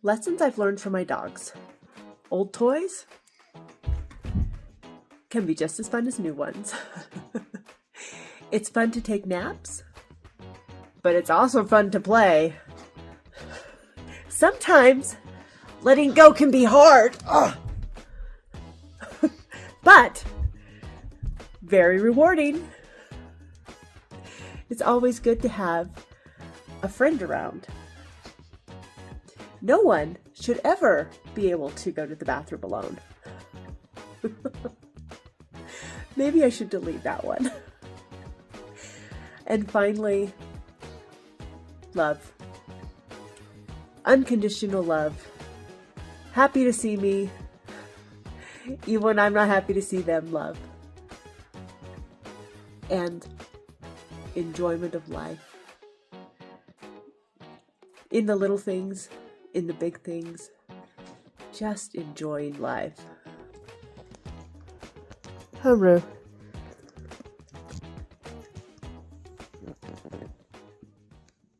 Lessons I've learned from my dogs. Old toys can be just as fun as new ones. It's fun to take naps, but it's also fun to play. Sometimes letting go can be hard, but very rewarding. It's always good to have a friend around. No one should ever be able to go to the bathroom alone. Maybe I should delete that one. And finally, love. Unconditional love. Happy to see me, even when I'm not happy to see them, love. And enjoyment of life. In the little things, in the big things, just enjoying life. Haru.